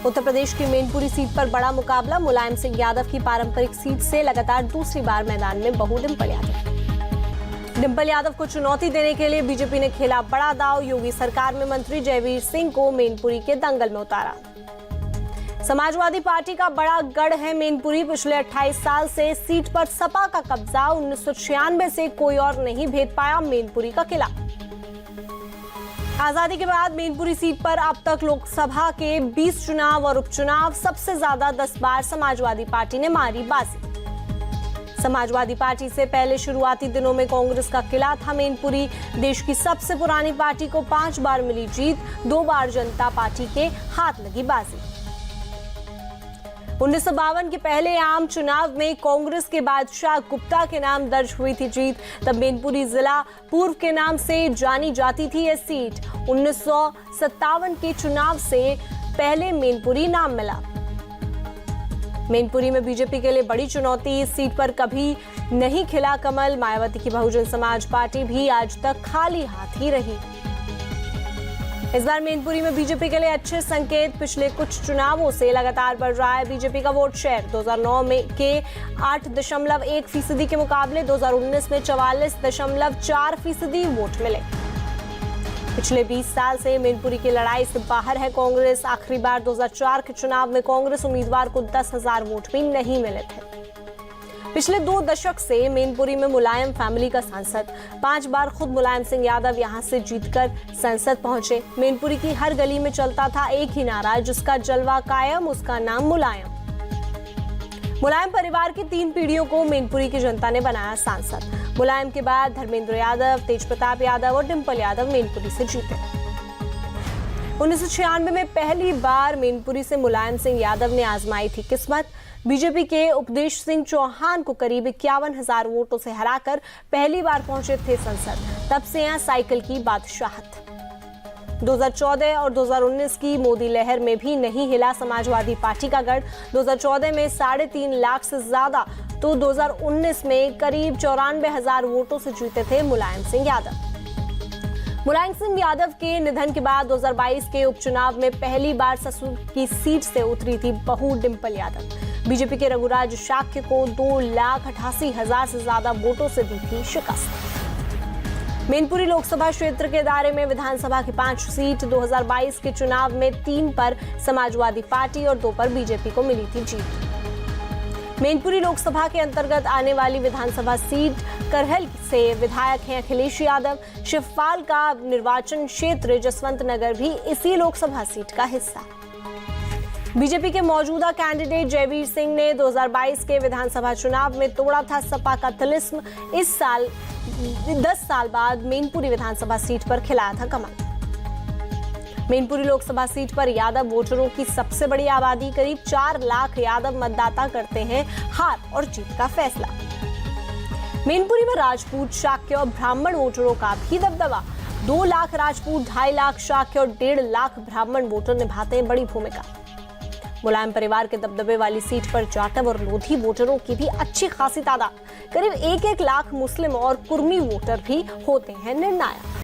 उत्तर प्रदेश की मैनपुरी सीट पर बड़ा मुकाबला। मुलायम सिंह यादव की पारंपरिक सीट से लगातार दूसरी बार मैदान में बहू डिंपल यादव। डिंपल यादव को चुनौती देने के लिए बीजेपी ने खेला बड़ा दांव। योगी सरकार में मंत्री जयवीर सिंह को मैनपुरी के दंगल में उतारा। समाजवादी पार्टी का बड़ा गढ़ है मैनपुरी। पिछले 28 साल से सीट पर सपा का कब्जा। 1996 से कोई और नहीं भेद पाया मैनपुरी का किला। आजादी के बाद मैनपुरी सीट पर अब तक लोकसभा के 20 चुनाव और उपचुनाव, सबसे ज्यादा 10 बार समाजवादी पार्टी ने मारी बाजी। समाजवादी पार्टी से पहले शुरुआती दिनों में कांग्रेस का किला था मैनपुरी। देश की सबसे पुरानी पार्टी को 5 बार मिली जीत, 2 बार जनता पार्टी के हाथ लगी बाजी। 1952 के पहले आम चुनाव में कांग्रेस के बादशाह गुप्ता के नाम दर्ज हुई थी जीत। तब मैनपुरी जिला पूर्व के नाम से जानी जाती थी यह सीट। 1957 के चुनाव से पहले मैनपुरी नाम मिला। मैनपुरी में बीजेपी के लिए बड़ी चुनौती। इस सीट पर कभी नहीं खिला कमल। मायावती की बहुजन समाज पार्टी भी आज तक खाली हाथ ही रही। इस बार मैनपुरी में बीजेपी के लिए अच्छे संकेत। पिछले कुछ चुनावों से लगातार बढ़ रहा है बीजेपी का वोट शेयर। 2009 में के 8.1% के मुकाबले 2019 में 44.4% वोट मिले। पिछले 20 साल से मैनपुरी की लड़ाई से बाहर है कांग्रेस। आखिरी बार 2004 के चुनाव में कांग्रेस उम्मीदवार को 10,000 वोट भी नहीं मिले थे। पिछले 2 दशक से मैनपुरी में मुलायम फैमिली का सांसद। 5 बार खुद मुलायम सिंह यादव यहां से जीतकर संसद पहुंचे। मैनपुरी की हर गली में चलता था एक ही नारा, जिसका जलवा कायम उसका नाम मुलायम। मुलायम परिवार की 3 पीढ़ियों को मैनपुरी की जनता ने बनाया सांसद। मुलायम के बाद धर्मेंद्र यादव, तेज प्रताप यादव और डिंपल यादव मैनपुरी से जीते। 1996 में पहली बार मैनपुरी से मुलायम सिंह यादव ने आजमाई थी किस्मत। बीजेपी के उपदेश सिंह चौहान को करीब 51,000 वोटों से हराकर पहली बार पहुंचे थे संसद। तब से यहां साइकिल की बादशाहत। 2014 और 2019 की मोदी लहर में भी नहीं हिला समाजवादी पार्टी का गढ़। 2014 में 3.5 लाख से ज्यादा तो 2019 में करीब 94,000 वोटों से जीते थे मुलायम सिंह यादव। मुलायम सिंह यादव के निधन के बाद 2022 के उपचुनाव में पहली बार ससुर की सीट से उतरी थी बहू डिंपल यादव। बीजेपी के रघुराज शाक्य को 2,88,000 से ज्यादा वोटों से दी थी शिकस्त। मैनपुरी लोकसभा क्षेत्र के दायरे में विधानसभा की 5 सीट। 2022 के चुनाव में 3 पर समाजवादी पार्टी और 2 पर बीजेपी को मिली थी जीत। मैनपुरी लोकसभा के अंतर्गत आने वाली विधानसभा सीट करहल से विधायक हैं अखिलेश यादव। शिवपाल का निर्वाचन क्षेत्र जसवंत नगर भी इसी लोकसभा सीट का हिस्सा। बीजेपी के मौजूदा कैंडिडेट जयवीर सिंह ने 2022 के विधानसभा चुनाव में तोड़ा था सपा का तिलिस्म। इस साल 10 साल बाद मैनपुरी विधानसभा सीट पर खिलाया था कमल। मैनपुरी लोकसभा सीट पर यादव वोटरों की सबसे बड़ी आबादी, करीब 4 लाख यादव मतदाता करते हैं हार और जीत का फैसला। मैनपुरी में राजपूत, शाक्य और ब्राह्मण वोटरों का भी दबदबा। 2 लाख राजपूत, 2.5 लाख शाक्य और 1.5 लाख ब्राह्मण वोटर निभाते हैं बड़ी भूमिका। मुलायम परिवार के दबदबे वाली सीट पर जाटव और लोधी वोटरों की भी अच्छी खासी तादाद, करीब 1-1 लाख मुस्लिम और कुर्मी वोटर भी होते हैं निर्णायक।